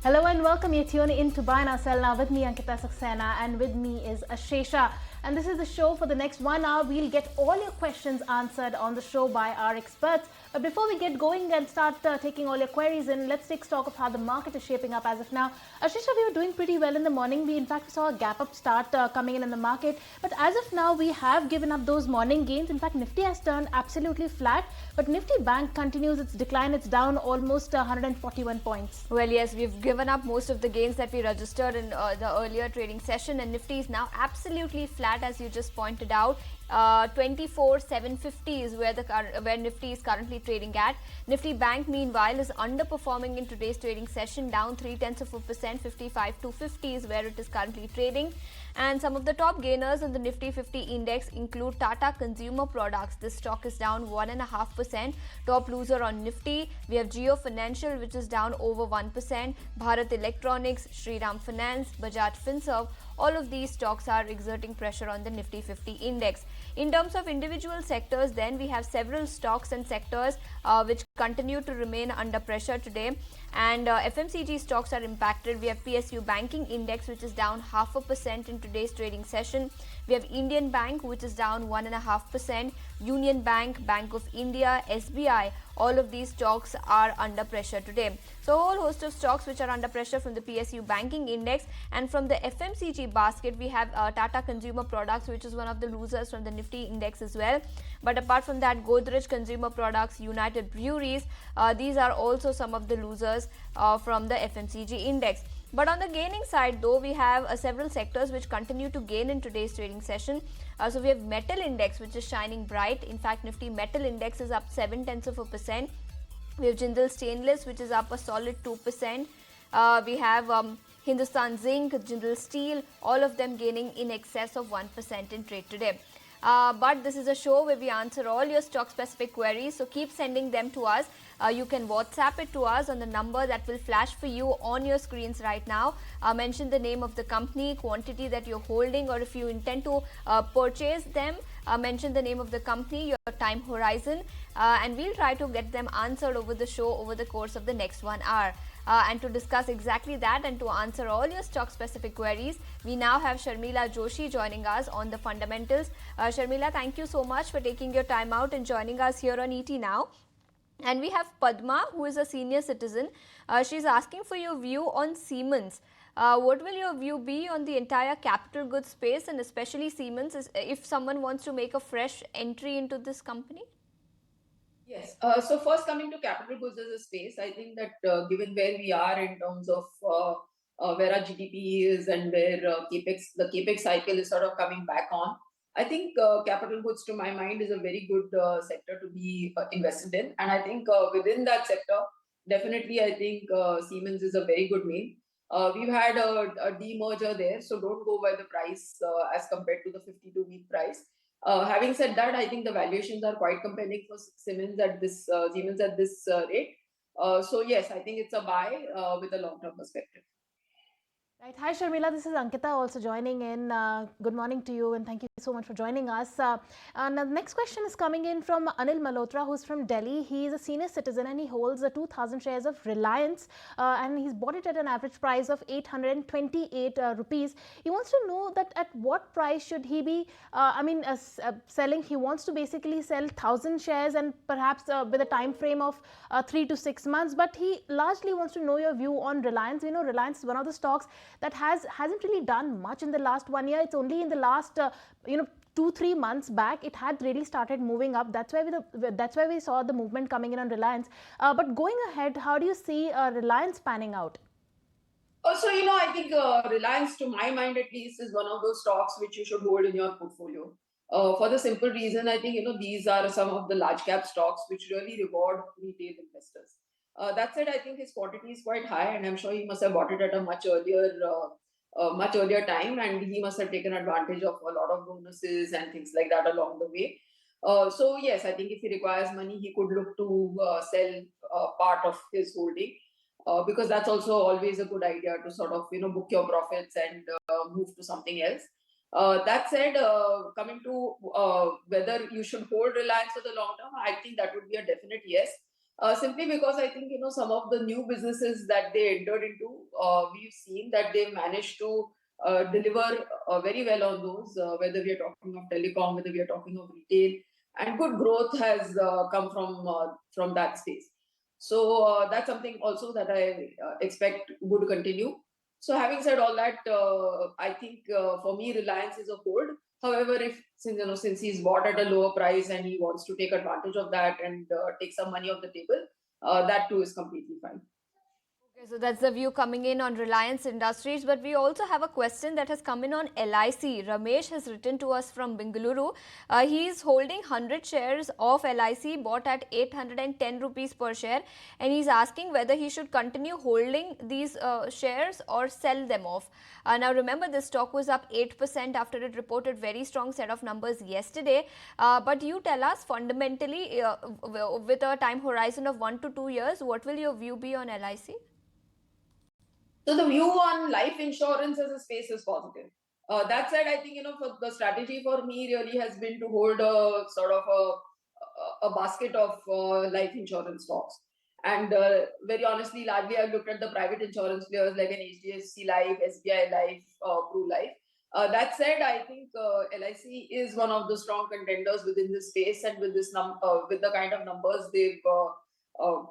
Hello and welcome. You're tuning in to Buy and Sell Now with me, Ankita Saxena, and with me is Ashesha. And this is the show for the next 1 hour. We'll get all your questions answered on the show by our experts. But before we get going and start taking all your queries in, let's take stock of how the market is shaping up as of now. Ashesha, we were doing pretty well in the morning. We in fact saw a gap up start coming in the market. But as of now, we have given up those morning gains. In fact, Nifty has turned absolutely flat. But Nifty Bank continues its decline. It's down almost 141 points. Well, yes, we've given up most of the gains that we registered in the earlier trading session, and Nifty is now absolutely flat, as you just pointed out. 24,750 is where Nifty is currently trading at. Nifty Bank, meanwhile, is underperforming in today's trading session, down 0.3%, 55,250 is where it is currently trading. And some of the top gainers in the Nifty 50 index include Tata Consumer Products. This stock is down 1.5%. Top loser on Nifty, we have Jio Financial, which is down over 1%. Bharat Electronics, Shriram Finance, Bajaj Finserv. All of these stocks are exerting pressure on the Nifty 50 index. In terms of individual sectors, then we have several stocks and sectors which continue to remain under pressure today. And FMCG stocks are impacted. We have PSU Banking Index, which is down 0.5% in today's trading session. We have Indian Bank, which is down 1.5%. Union Bank, Bank of India, SBI, all of these stocks are under pressure today. So a whole host of stocks which are under pressure from the PSU Banking Index. And from the FMCG basket, we have Tata Consumer Products, which is one of the losers from the Nifty index as well. But apart from that, Godrej Consumer Products, United Breweries, these are also some of the losers from the FMCG index. But on the gaining side, though, we have several sectors which continue to gain in today's trading session. So we have Metal Index, which is shining bright. In fact, Nifty Metal Index is up 0.7%. We have Jindal Stainless, which is up a solid 2%. We have Hindustan Zinc, Jindal Steel, all of them gaining in excess of 1% in trade today. But this is a show where we answer all your stock specific queries, so keep sending them to us. You can WhatsApp it to us on the number that will flash for you on your screens right now. Mention the name of the company, quantity that you're holding, or if you intend to purchase them, mention the name of the company, your time horizon, and we'll try to get them answered over the show over the course of the next 1 hour. And to discuss exactly that and to answer all your stock specific queries, we now have Sharmila Joshi joining us on the fundamentals. Sharmila, thank you so much for taking your time out and joining us here on ET Now. And we have Padma, who is a senior citizen. She's asking for your view on Siemens. What will your view be on the entire capital goods space, and especially Siemens, if someone wants to make a fresh entry into this company? Yes. So first, coming to capital goods as a space, I think that given where we are in terms of where our GDP is and where the capex cycle is sort of coming back on, I think capital goods, to my mind, is a very good sector to be invested in. And I think within that sector, definitely, I think Siemens is a very good name. We've had a demerger there, so don't go by the price as compared to the 52-week price. Having said that, I think the valuations are quite compelling for Siemens at this rate. So yes, I think it's a buy with a long-term perspective. Right. Hi, Sharmila. This is Ankita also joining in. Good morning to you, and thank you so much for joining us. And the next question is coming in from Anil Malhotra, who's from Delhi. He is a senior citizen and he holds 2,000 shares of Reliance, and he's bought it at an average price of 828 rupees. He wants to know that at what price should he be, selling. He wants to basically sell 1,000 shares and perhaps with a time frame of 3 to 6 months. But he largely wants to know your view on Reliance. We know Reliance is one of the stocks that hasn't really done much in the last 1 year. It's only in the last 2-3 months back it had really started moving up. That's why we saw the movement coming in on Reliance. But going ahead, how do you see Reliance panning out? Also, I think Reliance, to my mind at least, is one of those stocks which you should hold in your portfolio. For the simple reason, I think these are some of the large cap stocks which really reward retail investors. That said, I think his quantity is quite high, and I'm sure he must have bought it at a much earlier time, and he must have taken advantage of a lot of bonuses and things like that along the way. So yes, I think if he requires money, he could look to sell part of his holding, because that's also always a good idea to sort of book your profits and move to something else. That said, coming to whether you should hold Reliance for the long term, I think that would be a definite yes. simply because I think some of the new businesses that they entered into, we've seen that they managed to deliver very well on those. Whether we are talking of telecom, whether we are talking of retail, and good growth has come from that space. So that's something also that I expect would continue. So having said all that, I think for me, Reliance is a hold. However, if since he's bought at a lower price and he wants to take advantage of that and take some money off the table, that too is completely fine. Okay, so that's the view coming in on Reliance Industries, but we also have a question that has come in on LIC. Ramesh has written to us from Bengaluru. He is holding 100 shares of LIC bought at 810 rupees per share, and he's asking whether he should continue holding these shares or sell them off. Now remember, this stock was up 8% after it reported very strong set of numbers yesterday. But you tell us fundamentally, with a time horizon of 1 to 2 years, what will your view be on LIC? So the view on life insurance as a space is positive. That said, I think for the strategy for me really has been to hold a sort of a basket of life insurance stocks. And very honestly, largely I've looked at the private insurance players like an HDFC Life, SBI Life, Pru Life. That said, I think LIC is one of the strong contenders within this space, and with with the kind of numbers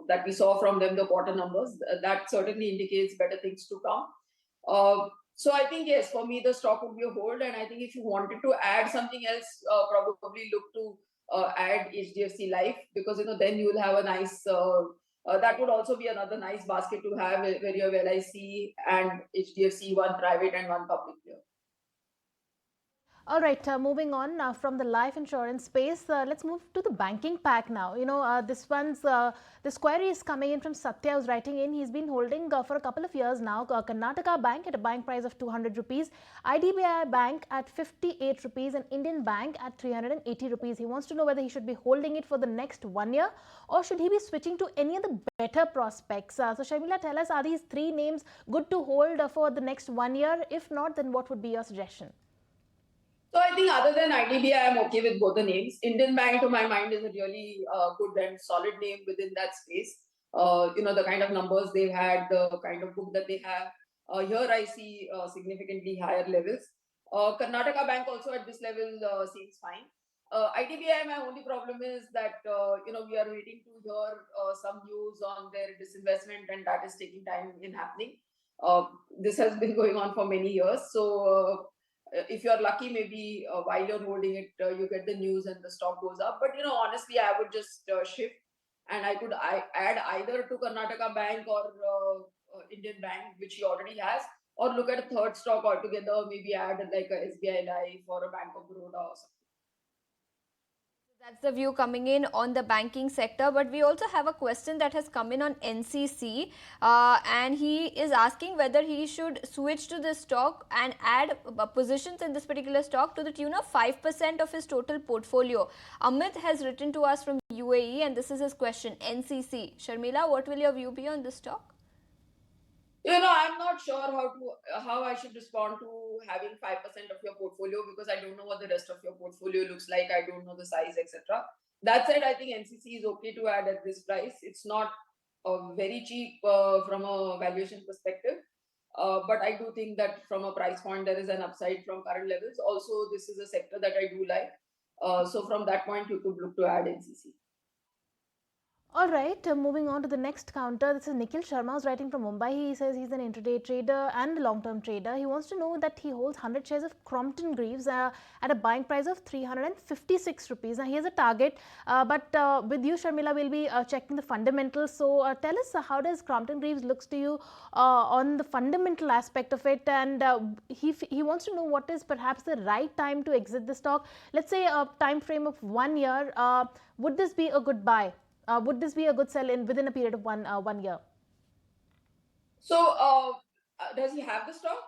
that we saw from them, the quarter numbers, that certainly indicates better things to come. So I think yes, for me the stock would be a hold, and I think if you wanted to add something else, probably look to add HDFC Life, because then you will have a nice. That would also be another nice basket to have, where you have LIC and HDFC, one private and one public player. All right, moving on from the life insurance space, let's move to the banking pack now. This query is coming in from Satya, who's writing in. He's been holding for a couple of years now Karnataka Bank at a buying price of 200 rupees, IDBI Bank at 58 rupees, and Indian Bank at 380 rupees. He wants to know whether he should be holding it for the next 1 year, or should he be switching to any of the better prospects. So Sharmila, tell us, are these three names good to hold for the next 1 year? If not, then what would be your suggestion? So I think other than IDBI, I'm okay with both the names. Indian Bank, to my mind, is a really good and solid name within that space. The kind of numbers they've had, the kind of book that they have. Here I see significantly higher levels. Karnataka Bank also at this level seems fine. IDBI, my only problem is that we are waiting to hear some news on their disinvestment, and that is taking time in happening. This has been going on for many years, so if you're lucky, maybe while you're holding it, you get the news and the stock goes up. But honestly, I would just shift, and I could add either to Karnataka Bank or Indian Bank, which he already has, or look at a third stock altogether. Maybe add like a SBI Life or a Bank of Baroda or something. That's the view coming in on the banking sector, but we also have a question that has come in on NCC, and he is asking whether he should switch to this stock and add positions in this particular stock to the tune of 5% of his total portfolio. Amit has written to us from UAE, and this is his question. NCC. Sharmila, what will your view be on this stock? I'm not sure how I should respond to having 5% of your portfolio, because I don't know what the rest of your portfolio looks like. I don't know the size, etc. That said, I think NCC is okay to add at this price. It's not very cheap from a valuation perspective, but I do think that from a price point there is an upside from current levels. Also, this is a sector that I do like. So from that point, you could look to add NCC. All right, moving on to the next counter. This is Nikhil Sharma, who's writing from Mumbai. He says he's an intraday trader and a long-term trader. He wants to know that he holds 100 shares of Crompton Greaves at a buying price of 356 rupees. Now, he has a target, but with you, Sharmila, we'll be checking the fundamentals. So tell us, how does Crompton Greaves looks to you on the fundamental aspect of it? And he wants to know what is perhaps the right time to exit the stock. Let's say a time frame of 1 year. Would this be a good buy? Would this be a good sell in within a period of 1 year? So, does he have the stock?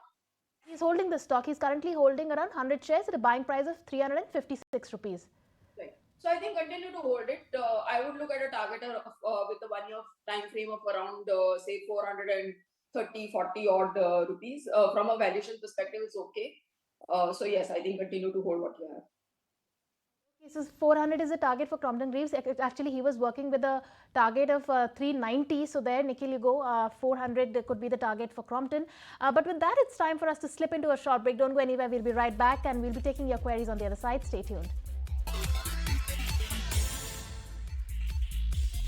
He's holding the stock. He's currently holding around 100 shares at a buying price of 356 rupees. Right. So I think continue to hold it. I would look at a target with a 1 year time frame of around say 430, 40 odd rupees. From a valuation perspective, it's okay. So yes, I think continue to hold what you have. Okay, so 400 is the target for Crompton Greaves. Actually, he was working with a target of 390. So there, Nikhil, you go. 400 could be the target for Crompton. But with that, it's time for us to slip into a short break. Don't go anywhere. We'll be right back, and we'll be taking your queries on the other side. Stay tuned.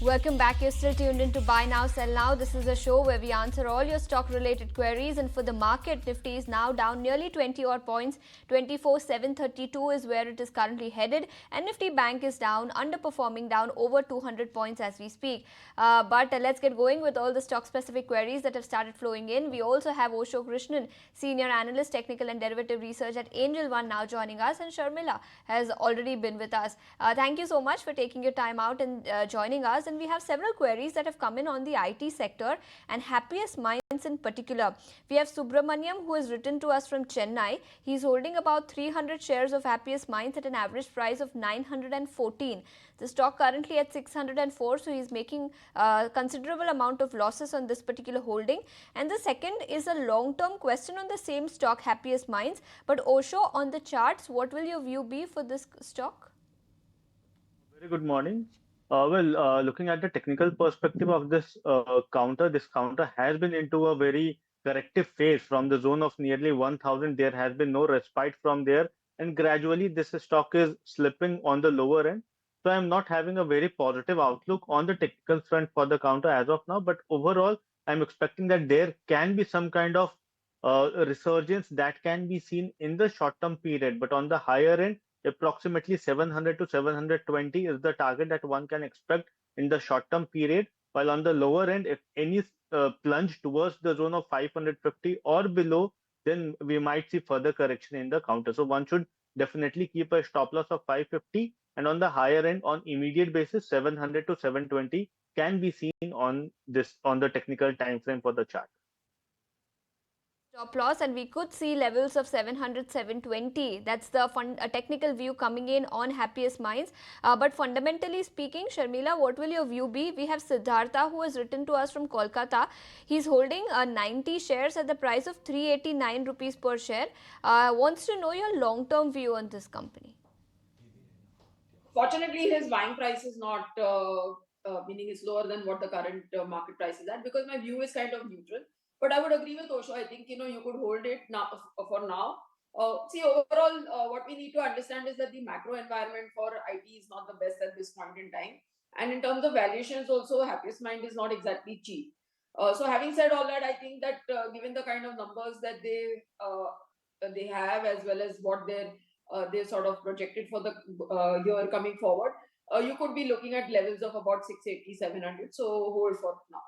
Welcome back. You're still tuned in to Buy Now, Sell Now. This is a show where we answer all your stock related queries. And for the market, Nifty is now down nearly 20 odd points. 24,732 is where it is currently headed. And Nifty Bank is down, underperforming, down over 200 points as we speak. But let's get going with all the stock specific queries that have started flowing in. We also have Osho Krishnan, Senior Analyst, Technical and Derivative Research at Angel One, now joining us. And Sharmila has already been with us. Thank you so much for taking your time out and joining us. And we have several queries that have come in on the IT sector and Happiest Minds in particular. We have Subramaniam, who has written to us from Chennai. He's holding about 300 shares of Happiest Minds at an average price of 914. The stock currently at 604, so he's making a considerable amount of losses on this particular holding. And the second is a long-term question on the same stock, Happiest Minds. But Osho, on the charts, what will your view be for this stock? Very good morning. Looking at the technical perspective of this counter has been into a very corrective phase from the zone of nearly 1000. There has been no respite from there, and gradually this stock is slipping on the lower end. So I'm not having a very positive outlook on the technical front for the counter as of now, but overall, I'm expecting that there can be some kind of resurgence that can be seen in the short-term period, but on the higher end, approximately 700 to 720 is the target that one can expect in the short term period, while on the lower end, if any plunge towards the zone of 550 or below, then we might see further correction in the counter. So one should definitely keep a stop loss of 550, and on the higher end, on immediate basis, 700 to 720 can be seen on the technical time frame for the chart. Stop loss, and we could see levels of 700, 720. That's the technical view coming in on Happiest Minds. But fundamentally speaking, Sharmila, what will your view be? We have Siddhartha, who has written to us from Kolkata. He's holding 90 shares at the price of 389 rupees per share. Wants to know your long-term view on this company. Fortunately, his buying price is not, meaning it's lower than what the current market price is at, because my view is kind of neutral. But I would agree with Osho. I think, you could hold it now for now. See, overall, what we need to understand is that the macro environment for IT is not the best at this point in time. And in terms of valuations also, Happiest Mind is not exactly cheap. So having said all that, I think that given the kind of numbers that they have, as well as what they sort of projected for the year coming forward, you could be looking at levels of about 680, 700. So hold for now.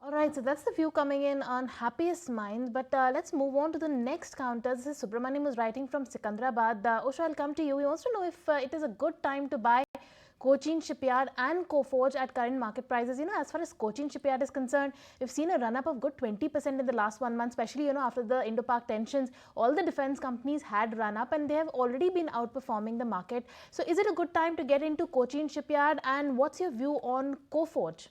All right, so that's the view coming in on Happiest Minds. But let's move on to the next counter. This is Subramaniam who's writing from Sikandrabad. Osho, I'll come to you. He wants to know if it is a good time to buy Cochin Shipyard and Coforge at current market prices. As far as Cochin Shipyard is concerned, we've seen a run-up of good 20% in the last 1 month, especially, after the Indo-Pak tensions. All the defense companies had run up and they have already been outperforming the market. So is it a good time to get into Cochin Shipyard, and what's your view on Coforge?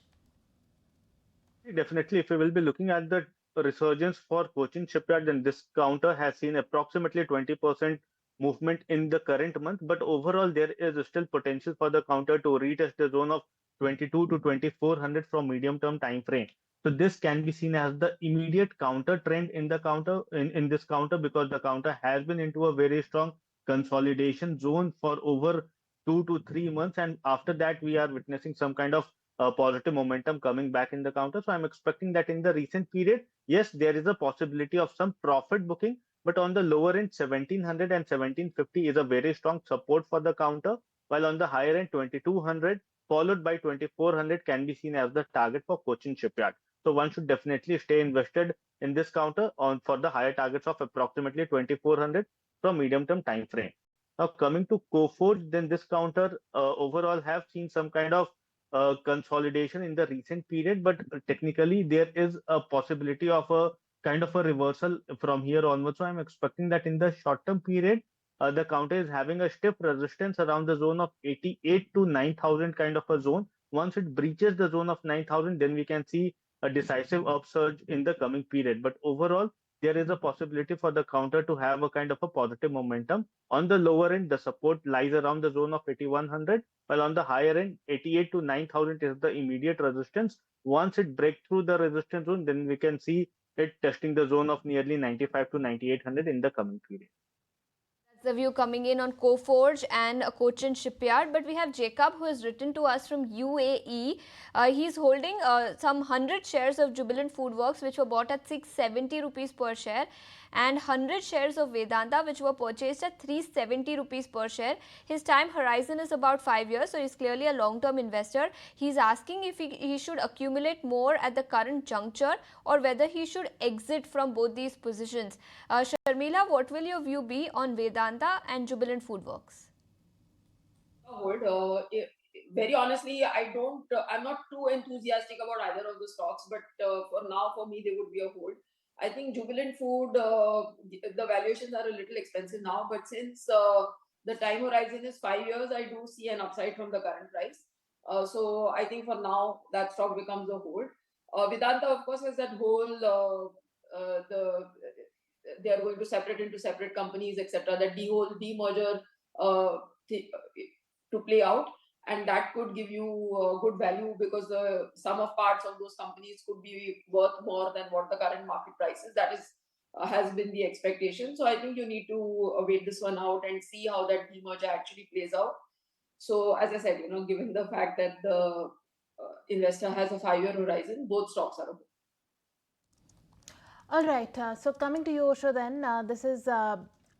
Definitely, if we will be looking at the resurgence for Cochin Shipyard, then this counter has seen approximately 20% movement in the current month. But overall, there is still potential for the counter to retest the zone of 22 to 2400 from medium-term time frame. So this can be seen as the immediate counter trend in the counter in this counter, because the counter has been into a very strong consolidation zone for over 2 to 3 months, and after that we are witnessing some kind of positive momentum coming back in the counter. So I'm expecting that in the recent period, yes, there is a possibility of some profit booking, but on the lower end, 1700 and 1750 is a very strong support for the counter, while on the higher end, 2200 followed by 2400 can be seen as the target for Cochin Shipyard. So one should definitely stay invested in this counter for the higher targets of approximately 2400 from medium term time frame. Now coming to Coforge, then this counter overall have seen some kind of consolidation in the recent period, but technically there is a possibility of a kind of a reversal from here onwards. So I'm expecting that in the short term period, the counter is having a stiff resistance around the zone of 88 to 9000 kind of a zone. Once it breaches the zone of 9000, then we can see a decisive upsurge in the coming period. But overall, there is a possibility for the counter to have a kind of a positive momentum. On the lower end, the support lies around the zone of 8100, while on the higher end, 88 to 9000 is the immediate resistance. Once it breaks through the resistance zone, then we can see it testing the zone of nearly 95 to 9800 in the coming period. That's the view coming in on Coforge and Cochin Shipyard. But we have Jacob who has written to us from UAE. He's holding some 100 shares of Jubilant Foodworks, which were bought at 670 rupees per share, and 100 shares of Vedanta, which were purchased at 370 rupees per share. His time horizon is about 5 years, so he's clearly a long-term investor. He's asking if he should accumulate more at the current juncture or whether he should exit from both these positions. Sharmila, what will your view be on Vedanta and Jubilant Foodworks? Hold. Very honestly, I don't. I'm not too enthusiastic about either of the stocks, but for now, for me, they would be a hold. I think Jubilant Food, the valuations are a little expensive now, but since the time horizon is 5 years, I do see an upside from the current price. So I think for now that stock becomes a hold. Vedanta, of course, has that whole they are going to separate into separate companies, etc. That whole demerger uh, to play out, and that could give you good value because the sum of parts of those companies could be worth more than what the current market price is. That is has been the expectation. So I think you need to wait this one out and see how that demerger actually plays out. So as I said, given the fact that the investor has a 5-year horizon, both stocks are okay. All right. So coming to you, Osho, then this is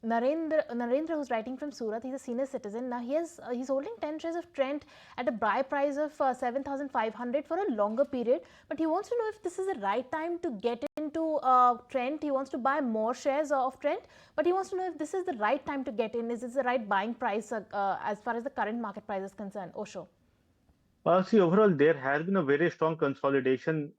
Narendra, who's writing from Surat. He's a senior citizen. Now he's holding 10 shares of Trent at a buy price of 7,500 for a longer period. But he wants to know if this is the right time to get into Trent. He wants to buy more shares of Trent, but he wants to know if this is the right time to get in. Is this the right buying price as far as the current market price is concerned? Osho. See, overall, there has been a very strong consolidation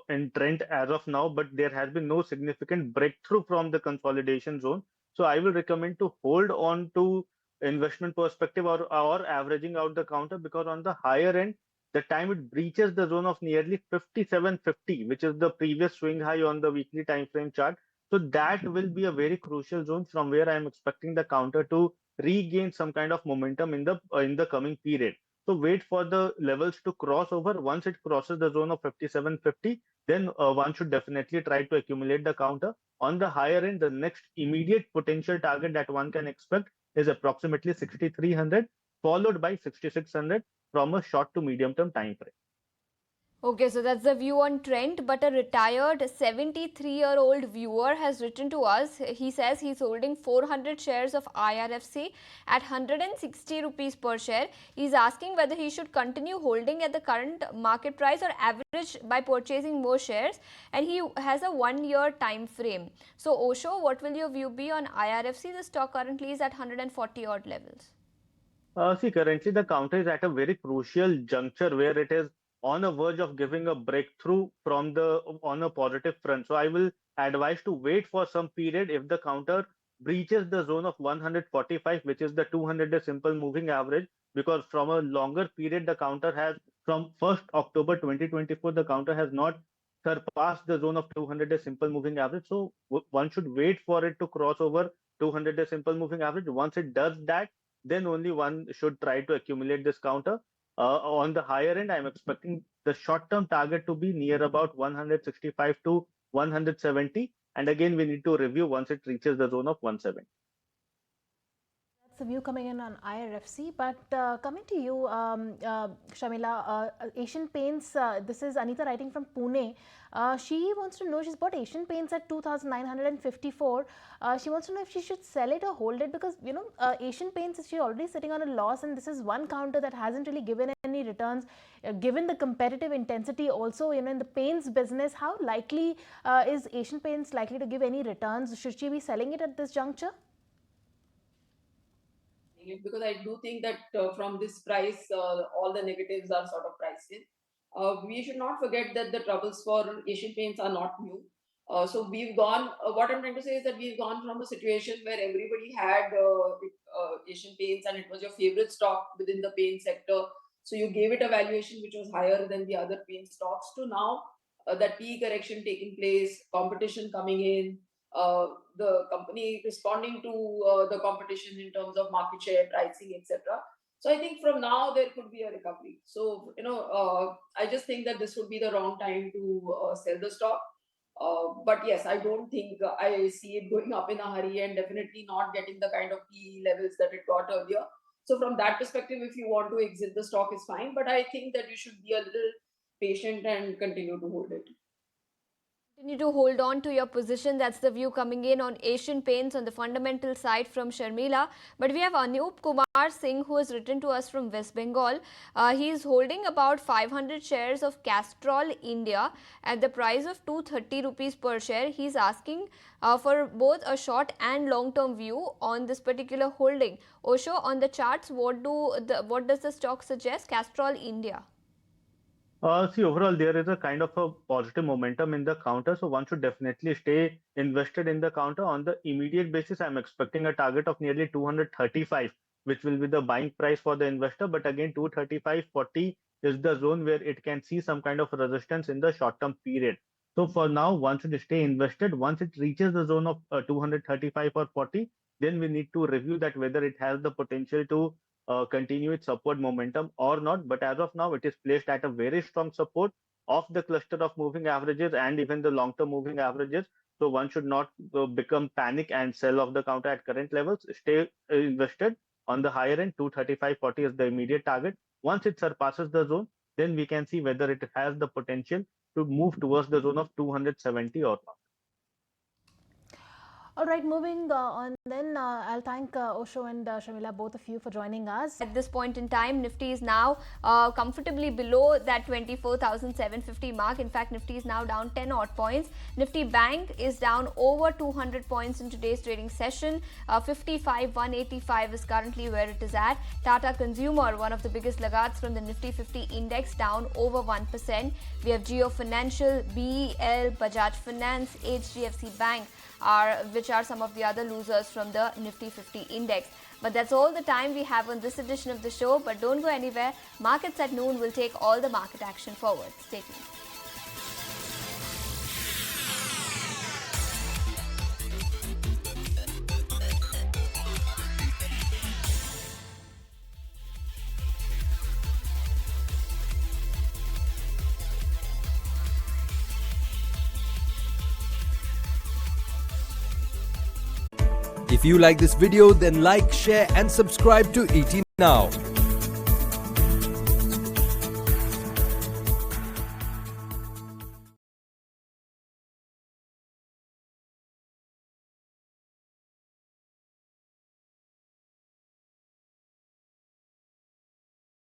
in Trent as of now, but there has been no significant breakthrough from the consolidation zone. So I will recommend to hold on to investment perspective or averaging out the counter, because on the higher end, the time it breaches the zone of nearly 5750, which is the previous swing high on the weekly time frame chart. So that will be a very crucial zone from where I am expecting the counter to regain some kind of momentum in the coming period. So wait for the levels to cross over. Once it crosses the zone of 5750, then one should definitely try to accumulate the counter. On the higher end, the next immediate potential target that one can expect is approximately 6300, followed by 6600 from a short to medium term time frame. Okay, so that's the view on Trent, but a retired 73-year-old viewer has written to us. He says he's holding 400 shares of IRFC at 160 rupees per share. He's asking whether he should continue holding at the current market price or average by purchasing more shares, and he has a 1-year time frame. So Osho, what will your view be on IRFC? The stock currently is at 140 odd levels. See, currently the counter is at a very crucial juncture where it is on a verge of giving a breakthrough from the on a positive front. So I will advise to wait for some period. If the counter breaches the zone of 145, which is the 200-day simple moving average, because from a longer period the counter has, from 1st October 2024, the counter has not surpassed the zone of 200-day simple moving average. So one should wait for it to cross over 200-day simple moving average. Once it does that, then only one should try to accumulate this counter. On the higher end, I'm expecting the short-term target to be near about 165 to 170. And again, we need to review once it reaches the zone of 170. That's the view coming in on IRFC. But coming to you, Shamila, Asian Paints, this is Anita writing from Pune. She wants to know, she's bought Asian Paints at 2,954. She wants to know if she should sell it or hold it, because, Asian Paints, she's already sitting on a loss, and this is one counter that hasn't really given any returns. Given the competitive intensity also, in the paints business, how likely is Asian Paints likely to give any returns? Should she be selling it at this juncture? Because I do think that from this price, all the negatives are sort of priced in. We should not forget that the troubles for Asian Paints are not new. So we've gone, what I'm trying to say is that we've gone from a situation where everybody had Asian Paints and it was your favorite stock within the paint sector. So you gave it a valuation which was higher than the other paint stocks, to now that PE correction taking place, competition coming in, the company responding to the competition in terms of market share, pricing, etc. So I think from now there could be a recovery. So I just think that this would be the wrong time to sell the stock. But yes, I don't think I see it going up in a hurry, and definitely not getting the kind of PE levels that it got earlier. So from that perspective, if you want to exit the stock is fine, but I think that you should be a little patient and continue to hold it. Continue to hold on to your position. That's the view coming in on Asian Paints on the fundamental side from Sharmila. But we have Anup Kumar Singh, who has written to us from West Bengal. He is holding about 500 shares of Castrol India at the price of 230 rupees per share. He is asking for both a short and long-term view on this particular holding. Osho, on the charts, what does the stock suggest? Castrol India. See, overall, there is a kind of a positive momentum in the counter, so one should definitely stay invested in the counter. On the immediate basis, I'm expecting a target of nearly 235, which will be the buying price for the investor. But again, 235.40 is the zone where it can see some kind of resistance in the short-term period. So for now, one should stay invested. Once it reaches the zone of 235 or 40, then we need to review that whether it has the potential to continue its upward momentum or not. But as of now, it is placed at a very strong support of the cluster of moving averages and even the long-term moving averages. So one should not become panic and sell off the counter at current levels. Stay invested on the higher end. 235.40 is the immediate target. Once it surpasses the zone, then we can see whether it has the potential to move towards the zone of 270 or not. All right, moving on then, I'll thank Osho and Sharmila, both of you, for joining us. At this point in time, Nifty is now comfortably below that 24,750 mark. In fact, Nifty is now down 10 odd points. Nifty Bank is down over 200 points in today's trading session. 55,185 is currently where it is at. Tata Consumer, one of the biggest laggards from the Nifty 50 index, down over 1%. We have Jio Financial, BEL, Bajaj Finance, HDFC Bank, which are some of the other losers from the Nifty 50 index. But that's all the time we have on this edition of the show. But don't go anywhere. Markets at noon will take all the market action forward. Stay tuned. If you like this video, then like, share and subscribe to ET Now.